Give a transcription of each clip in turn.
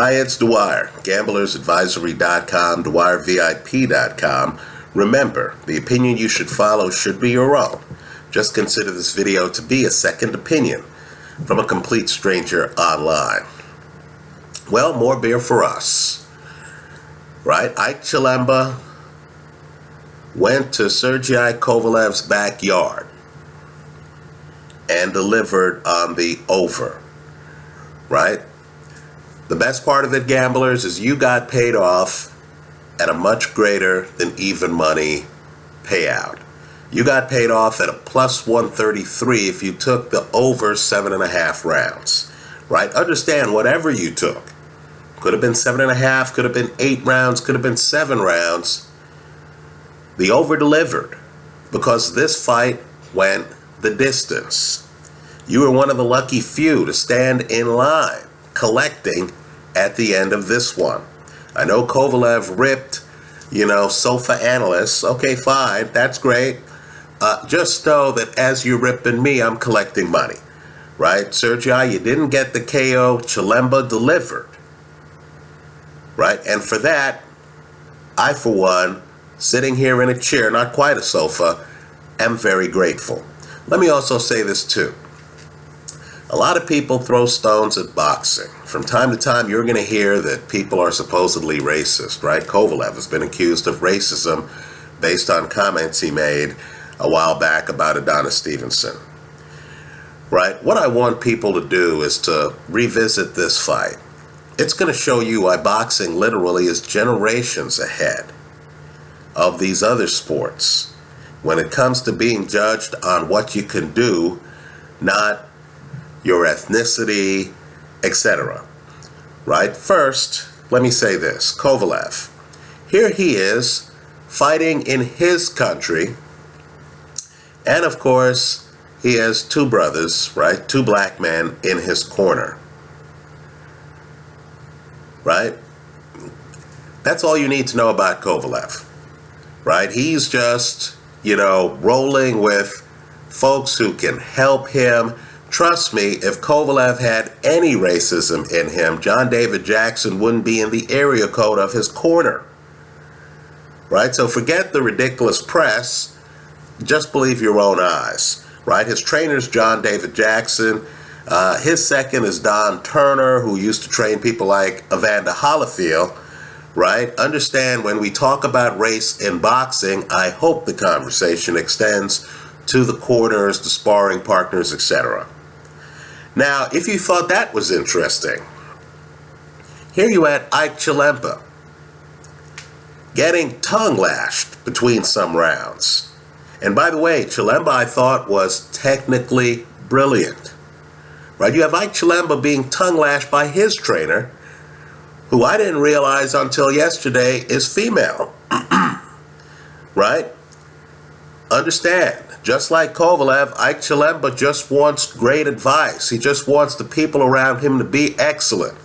Hi, it's Dwyer, gamblersadvisory.com, dwyervip.com. Remember, the opinion you should follow should be your own. Just consider this video to be a second opinion from a complete stranger online. Well, more beer for us, right? Ike Chilemba went to Sergey Kovalev's backyard and delivered on the over, right? The best part of it, gamblers, is you got paid off at a much greater than even money payout. You got paid off at a plus 133 if you took the over 7.5 rounds, right? Understand, whatever you took, could have been 7.5, could have been 8 rounds, could have been 7 rounds, the over delivered, because this fight went the distance. You were one of the lucky few to stand in line collecting at the end of this one. I know Kovalev ripped, sofa analysts. Okay, fine, that's great. Just know that as you're ripping me, I'm collecting money, right? Sergey, you didn't get the KO. Chilemba delivered, right? And for that, I, for one, sitting here in a chair, not quite a sofa, am very grateful. Let me also say this too. A lot of people throw stones at boxing. From time to time, you're going to hear that people are supposedly racist, right? Kovalev has been accused of racism based on comments he made a while back about Adonis Stevenson, right? What I want people to do is to revisit this fight. It's going to show you why boxing literally is generations ahead of these other sports when it comes to being judged on what you can do, not your ethnicity, etc. Right? First, let me say this. Kovalev. Here he is fighting in his country. And of course, he has 2 brothers, right? 2 black men in his corner. Right? That's all you need to know about Kovalev. Right? He's just, rolling with folks who can help him. Trust me, if Kovalev had any racism in him, John David Jackson wouldn't be in the area code of his corner. Right? So forget the ridiculous press. Just believe your own eyes. Right? His trainer's John David Jackson. His second is Don Turner, who used to train people like Evander Holyfield. Right? Understand, when we talk about race in boxing, I hope the conversation extends to the corners, the sparring partners, etc. Now, if you thought that was interesting, here you had Ike Chilemba getting tongue lashed between some rounds. And by the way, Chilemba, I thought, was technically brilliant. Right? You have Ike Chilemba being tongue lashed by his trainer, who I didn't realize until yesterday is female. Right? Understand, just like Kovalev, Ike Chilemba just wants great advice. He just wants the people around him to be excellent.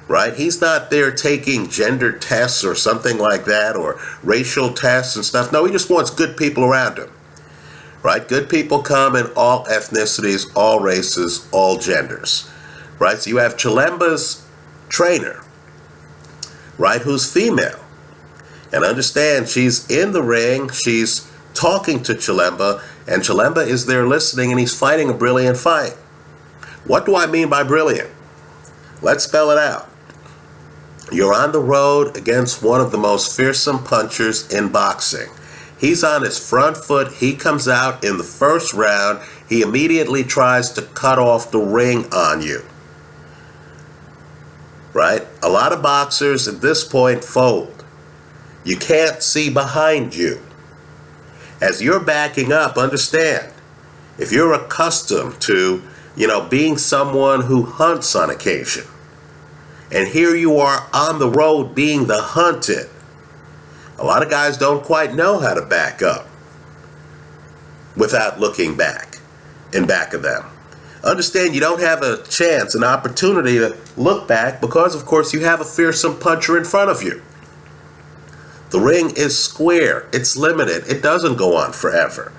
Right? He's not there taking gender tests or something like that, or racial tests and stuff. No, he just wants good people around him. Right? Good people come in all ethnicities, all races, all genders. Right? So you have Chilemba's trainer, right, who's female. And understand, she's in the ring, she's talking to Chilemba, and Chilemba is there listening, and he's fighting a brilliant fight. What do I mean by brilliant? Let's spell it out. You're on the road against one of the most fearsome punchers in boxing. He's on his front foot. He comes out in the first round. He immediately tries to cut off the ring on you. Right? A lot of boxers at this point fold. You can't see behind you. As you're backing up, understand, if you're accustomed to, being someone who hunts on occasion, and here you are on the road being the hunted, a lot of guys don't quite know how to back up without looking back, in back of them. Understand, you don't have a chance, an opportunity to look back because, of course, you have a fearsome puncher in front of you. The ring is square. It's limited. It doesn't go on forever.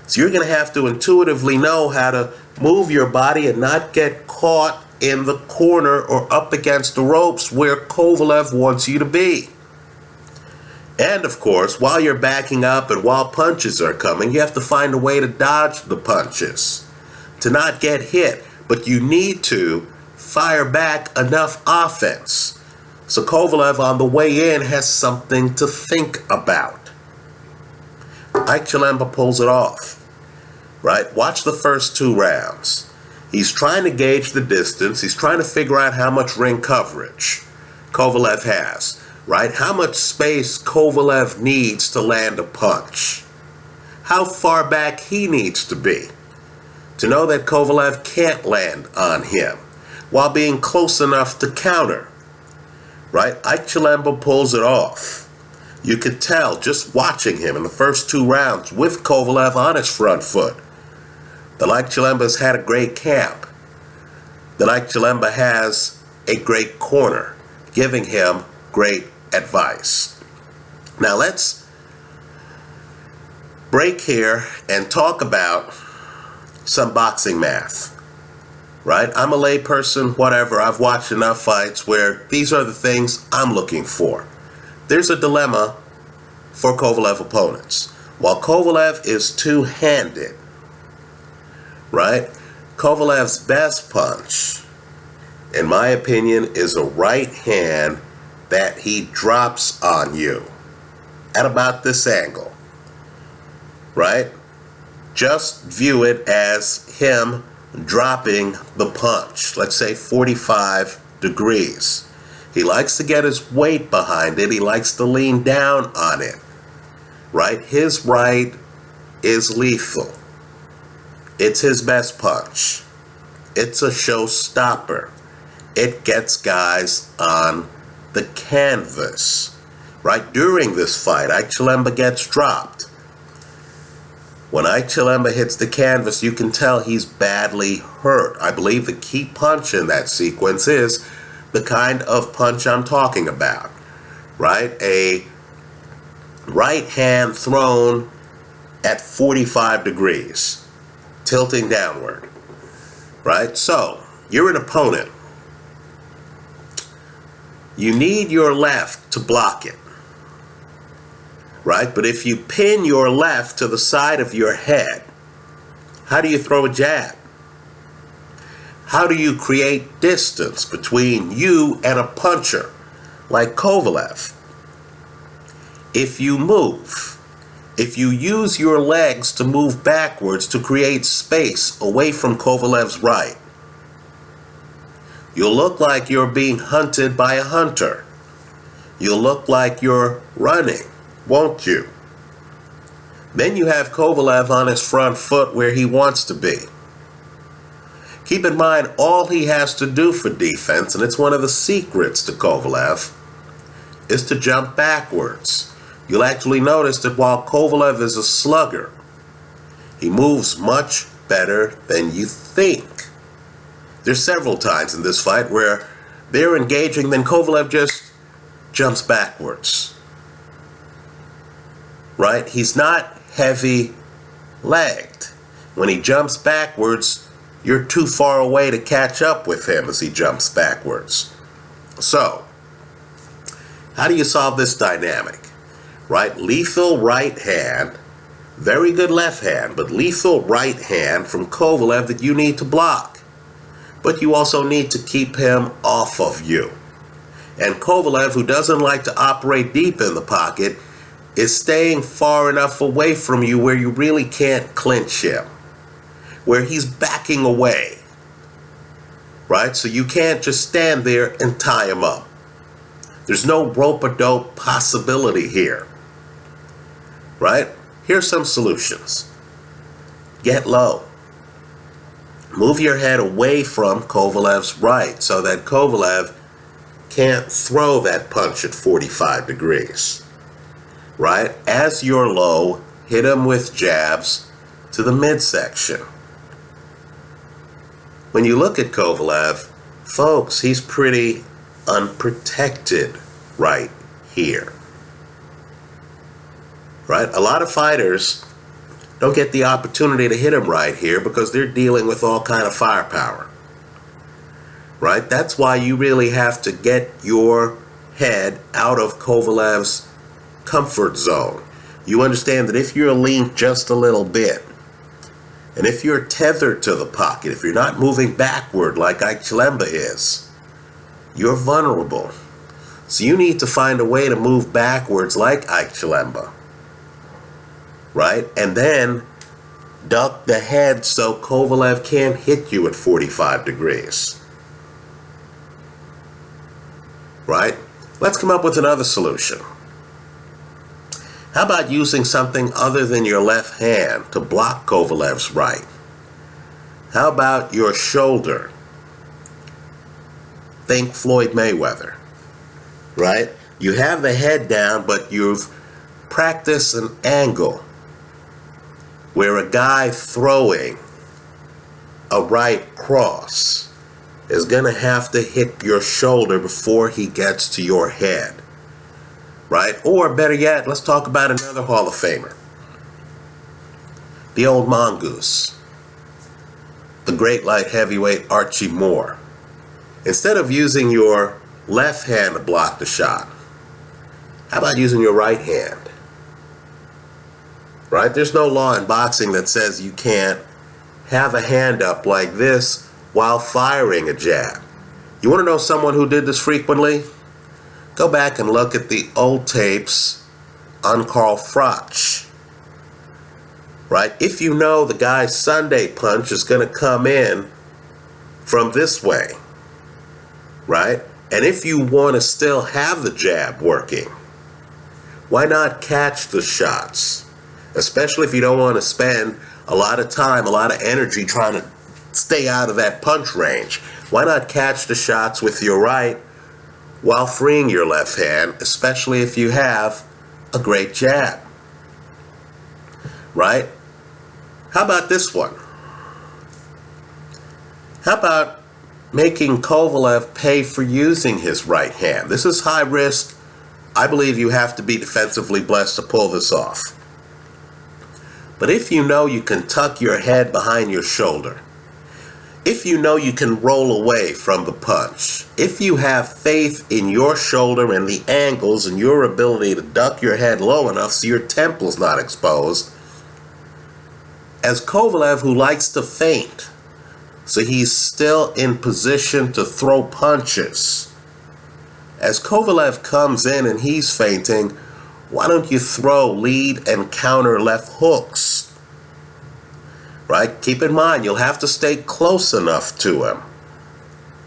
So you're going to have to intuitively know how to move your body and not get caught in the corner or up against the ropes where Kovalev wants you to be. And of course, while you're backing up and while punches are coming, you have to find a way to dodge the punches, to not get hit, but you need to fire back enough offense. So Kovalev on the way in has something to think about. Ike Chilemba pulls it off, right? Watch the first 2 rounds. He's trying to gauge the distance. He's trying to figure out how much ring coverage Kovalev has, right? How much space Kovalev needs to land a punch. How far back he needs to be to know that Kovalev can't land on him while being close enough to counter, right? Ike Chilemba pulls it off. You could tell just watching him in the first 2 rounds with Kovalev on his front foot that Ike Chilemba's had a great camp, that Ike Chilemba has a great corner, giving him great advice. Now let's break here and talk about some boxing math, right? I'm a lay person, whatever. I've watched enough fights where these are the things I'm looking for. There's a dilemma for Kovalev opponents. While Kovalev is two-handed, right? Kovalev's best punch, in my opinion, is a right hand that he drops on you at about this angle, right? Just view it as him dropping the punch, let's say 45 degrees. He likes to get his weight behind it. He likes to lean down on it, right? His right is lethal. It's his best punch. It's a showstopper. It gets guys on the canvas, right? During this fight, Ike Chilemba gets dropped. When Ike Chilemba hits the canvas, you can tell he's badly hurt. I believe the key punch in that sequence is the kind of punch I'm talking about, right? A right hand thrown at 45 degrees. Tilting downward, right? So, you're an opponent. You need your left to block it, right? But if you pin your left to the side of your head, how do you throw a jab? How do you create distance between you and a puncher like Kovalev? If you move, if you use your legs to move backwards to create space away from Kovalev's right, you'll look like you're being hunted by a hunter. You'll look like you're running, won't you? Then you have Kovalev on his front foot where he wants to be. Keep in mind, all he has to do for defense, and it's one of the secrets to Kovalev, is to jump backwards. You'll actually notice that while Kovalev is a slugger, he moves much better than you think. There's several times in this fight where they're engaging, then Kovalev just jumps backwards, right? He's not heavy-legged. When he jumps backwards, you're too far away to catch up with him as he jumps backwards. So, how do you solve this dynamic? Right? Lethal right hand, very good left hand, but lethal right hand from Kovalev that you need to block. But you also need to keep him off of you. And Kovalev, who doesn't like to operate deep in the pocket, is staying far enough away from you where you really can't clinch him, where he's backing away, right? So you can't just stand there and tie him up. There's no rope-a-dope possibility here. Right? Here's some solutions. Get low. Move your head away from Kovalev's right so that Kovalev can't throw that punch at 45 degrees. Right? As you're low, hit him with jabs to the midsection. When you look at Kovalev, folks, he's pretty unprotected right here. Right? A lot of fighters don't get the opportunity to hit him right here because they're dealing with all kind of firepower. right? That's why you really have to get your head out of Kovalev's comfort zone. You understand that if you're leaned just a little bit, and if you're tethered to the pocket, if you're not moving backward like Chilemba is, you're vulnerable. So you need to find a way to move backwards like Chilemba, right? And then duck the head so Kovalev can't hit you at 45 degrees, right? Let's come up with another solution. How about using something other than your left hand to block Kovalev's right? How about your shoulder? Think Floyd Mayweather, right? You have the head down, but you've practiced an angle where a guy throwing a right cross is going to have to hit your shoulder before he gets to your head, right? Or better yet, let's talk about another Hall of Famer, the old mongoose, the great light heavyweight Archie Moore. Instead of using your left hand to block the shot, how about using your right hand? Right? There's no law in boxing that says you can't have a hand up like this while firing a jab. You want to know someone who did this frequently? Go back and look at the old tapes on Carl Froch. Right? If you know the guy's Sunday punch is going to come in from this way, right? And if you want to still have the jab working, why not catch the shots? Especially if you don't want to spend a lot of time, a lot of energy trying to stay out of that punch range. Why not catch the shots with your right while freeing your left hand, especially if you have a great jab, right? How about this one? How about making Kovalev pay for using his right hand? This is high risk. I believe you have to be defensively blessed to pull this off. But if you know you can tuck your head behind your shoulder, if you know you can roll away from the punch, if you have faith in your shoulder and the angles and your ability to duck your head low enough so your temple's not exposed, as Kovalev, who likes to feint, so he's still in position to throw punches, as Kovalev comes in and he's feinting, why don't you throw lead and counter left hooks? Right? Keep in mind, you'll have to stay close enough to him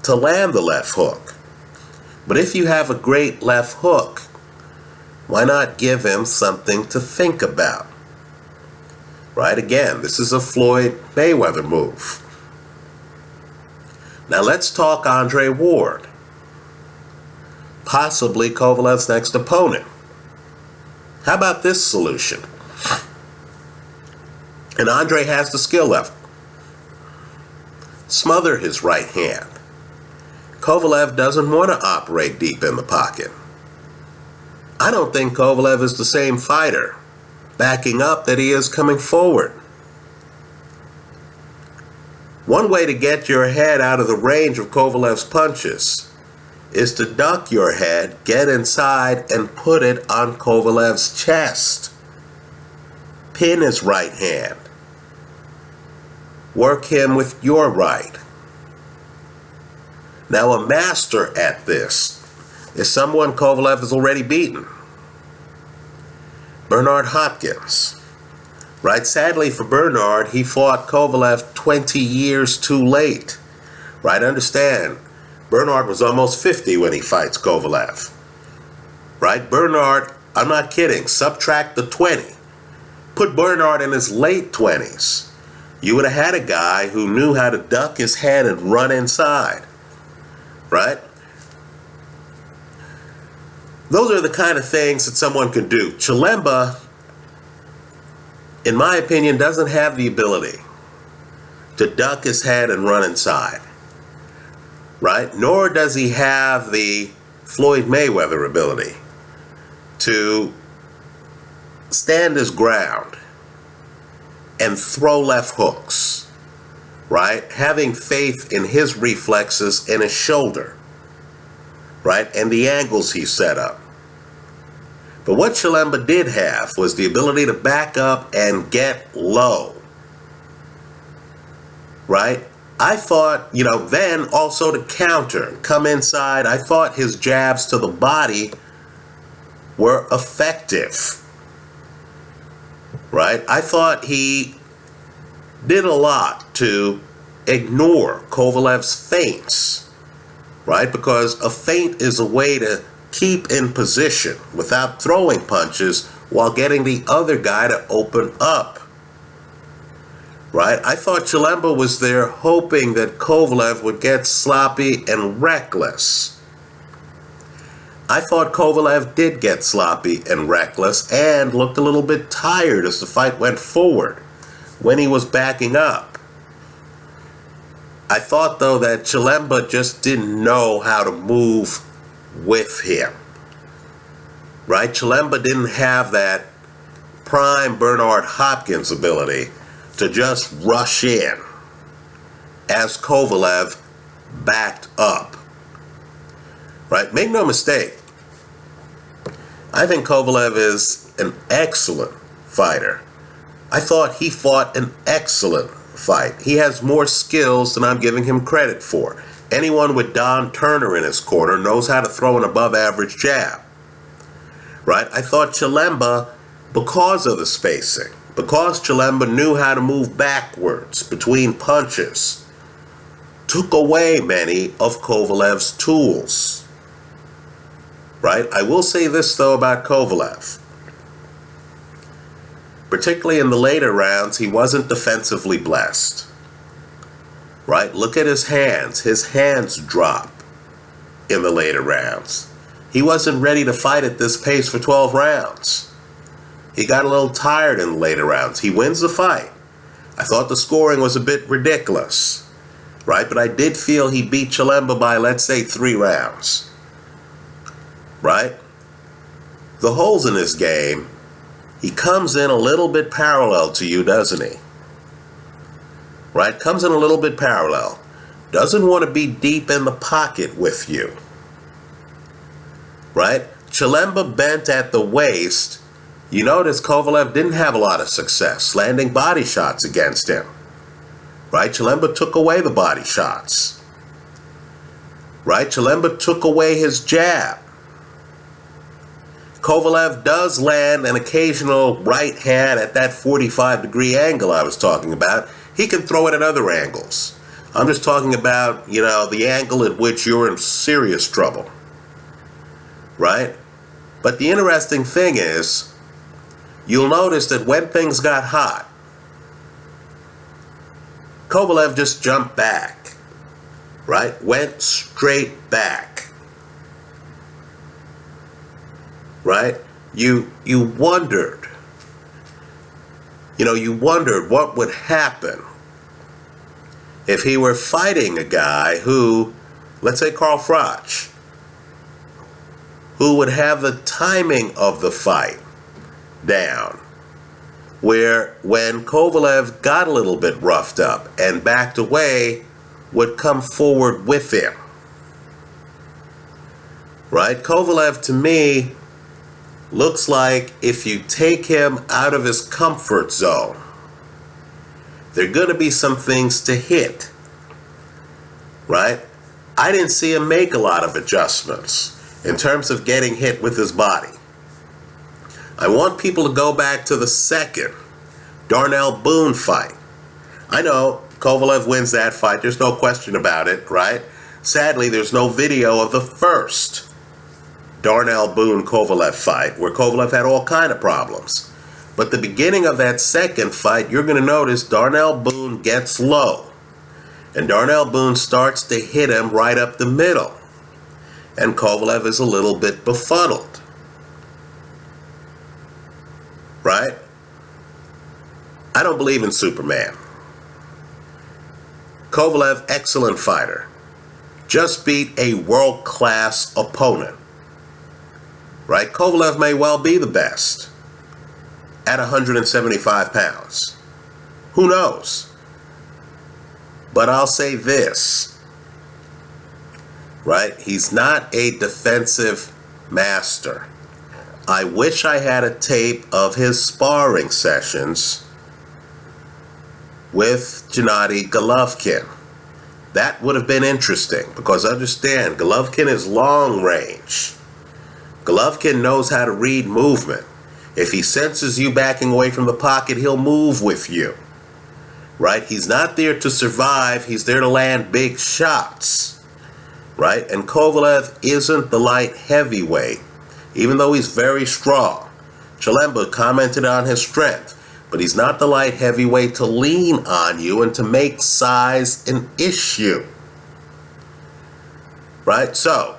to land the left hook. But if you have a great left hook, why not give him something to think about? Right? Again, this is a Floyd Mayweather move. Now let's talk Andre Ward, possibly Kovalev's next opponent. How about this solution? And Andre has the skill level. Smother his right hand. Kovalev doesn't want to operate deep in the pocket. I don't think Kovalev is the same fighter backing up that he is coming forward. One way to get your head out of the range of Kovalev's punches is to duck your head, get inside, and put it on Kovalev's chest. Pin his right hand. Work him with your right. Now, a master at this is someone Kovalev has already beaten. Bernard Hopkins. Right? Sadly for Bernard, he fought Kovalev 20 years too late. Right? Understand, Bernard was almost 50 when he fights Kovalev. Right? Bernard, I'm not kidding, subtract the 20. Put Bernard in his late 20s. You would have had a guy who knew how to duck his head and run inside. Right? Those are the kind of things that someone can do. Chilemba, in my opinion, doesn't have the ability to duck his head and run inside. Right? Nor does he have the Floyd Mayweather ability to stand his ground and throw left hooks. right? Having faith in his reflexes and his shoulder, right? And the angles he set up. But what Chilemba did have was the ability to back up and get low, right? I thought, then also to counter, come inside, I thought his jabs to the body were effective, right? I thought he did a lot to ignore Kovalev's feints, right? Because a feint is a way to keep in position without throwing punches while getting the other guy to open up, right? I thought Chilemba was there hoping that Kovalev would get sloppy and reckless. I thought Kovalev did get sloppy and reckless and looked a little bit tired as the fight went forward when he was backing up. I thought, though, that Chilemba just didn't know how to move with him, right? Chilemba didn't have that prime Bernard Hopkins ability to just rush in as Kovalev backed up, right? Make no mistake, I think Kovalev is an excellent fighter. I thought he fought an excellent fight. He has more skills than I'm giving him credit for. Anyone with Don Turner in his corner knows how to throw an above-average jab, right? I thought Chilemba, because of the spacing, because Chilemba knew how to move backwards between punches, took away many of Kovalev's tools, right? I will say this, though, about Kovalev. Particularly in the later rounds, he wasn't defensively blessed. Right? Look at his hands. His hands drop in the later rounds. He wasn't ready to fight at this pace for 12 rounds. He got a little tired in the later rounds. He wins the fight. I thought the scoring was a bit ridiculous, right? But I did feel he beat Chilemba by, let's say, 3 rounds, right? The holes in his game, he comes in a little bit parallel to you, doesn't he? Right? Comes in a little bit parallel. Doesn't want to be deep in the pocket with you. Right? Chilemba bent at the waist. You notice Kovalev didn't have a lot of success landing body shots against him. Right? Chilemba took away the body shots. Right? Chilemba took away his jab. Kovalev does land an occasional right hand at that 45-degree angle I was talking about. He can throw it at other angles. I'm just talking about, the angle at which you're in serious trouble. Right? But the interesting thing is, you'll notice that when things got hot, Kovalev just jumped back. Right? Went straight back. Right? You wondered. You wondered what would happen if he were fighting a guy who, let's say Carl Froch, who would have the timing of the fight down, where when Kovalev got a little bit roughed up and backed away, would come forward with him. Right? Kovalev, to me, looks like if you take him out of his comfort zone, there are going to be some things to hit, right? I didn't see him make a lot of adjustments in terms of getting hit with his body. I want people to go back to the second Darnell Boone fight. I know Kovalev wins that fight. There's no question about it, right? Sadly, there's no video of the first Darnell Boone-Kovalev fight, where Kovalev had all kind of problems. But the beginning of that second fight, you're going to notice Darnell Boone gets low. And Darnell Boone starts to hit him right up the middle. And Kovalev is a little bit befuddled. Right? I don't believe in Superman. Kovalev, excellent fighter. Just beat a world-class opponent. Right? Kovalev may well be the best at 175 pounds. Who knows? But I'll say this, right? He's not a defensive master. I wish I had a tape of his sparring sessions with Gennady Golovkin. That would have been interesting, because understand, Golovkin is long range. Golovkin knows how to read movement. If he senses you backing away from the pocket, he'll move with you. Right? He's not there to survive, he's there to land big shots. Right? And Kovalev isn't the light heavyweight, even though he's very strong. Chilemba commented on his strength, but he's not the light heavyweight to lean on you and to make size an issue. Right? So,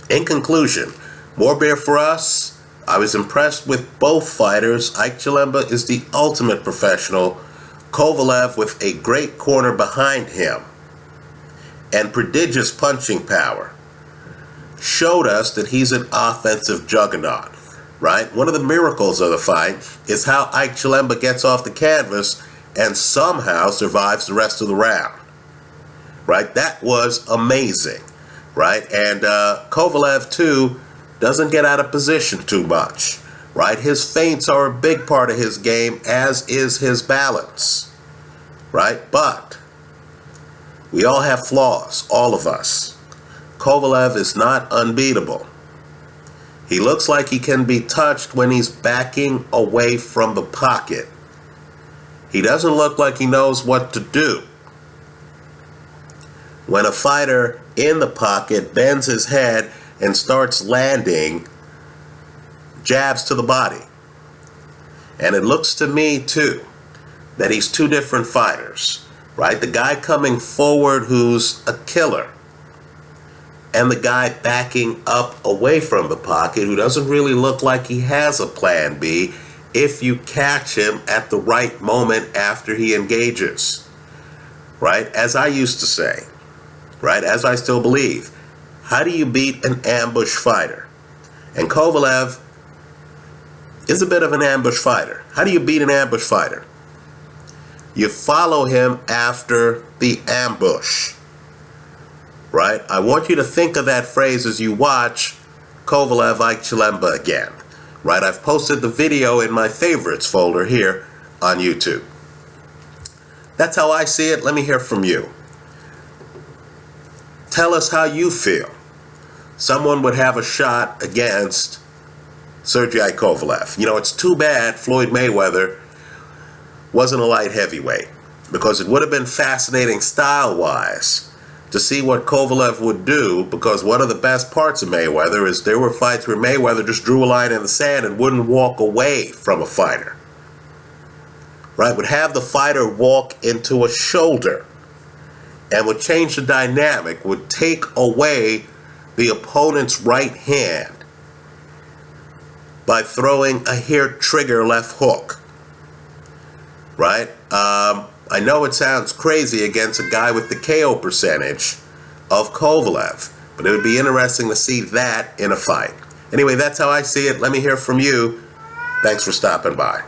in conclusion, more beer for us. I was impressed with both fighters. Ike Chilemba is the ultimate professional. Kovalev, with a great corner behind him and prodigious punching power, showed us that he's an offensive juggernaut. Right? One of the miracles of the fight is how Ike Chilemba gets off the canvas and somehow survives the rest of the round. Right? That was amazing. Right? And Kovalev, too, doesn't get out of position too much. Right? His feints are a big part of his game, as is his balance. Right? But we all have flaws, all of us. Kovalev is not unbeatable. He looks like he can be touched when he's backing away from the pocket. He doesn't look like he knows what to do when a fighter in the pocket bends his head and starts landing jabs to the body. And it looks to me, too, that he's two different fighters, right? The guy coming forward who's a killer, and the guy backing up away from the pocket who doesn't really look like he has a plan B if you catch him at the right moment after he engages. Right? As I used to say, right? As I still believe, how do you beat an ambush fighter? And Kovalev is a bit of an ambush fighter. How do you beat an ambush fighter? You follow him after the ambush. Right? I want you to think of that phrase as you watch Kovalev Ike Chilemba again. Right? I've posted the video in my favorites folder here on YouTube. That's how I see it. Let me hear from you. Tell us how you feel someone would have a shot against Sergey Kovalev. You know, it's too bad Floyd Mayweather wasn't a light heavyweight, because it would have been fascinating style-wise to see what Kovalev would do, because one of the best parts of Mayweather is there were fights where Mayweather just drew a line in the sand and wouldn't walk away from a fighter. Right? Would have the fighter walk into a shoulder and would change the dynamic, would take away the opponent's right hand by throwing a hair trigger left hook. Right? I know it sounds crazy against a guy with the KO percentage of Kovalev, but it would be interesting to see that in a fight. Anyway, that's how I see it. Let me hear from you. Thanks for stopping by.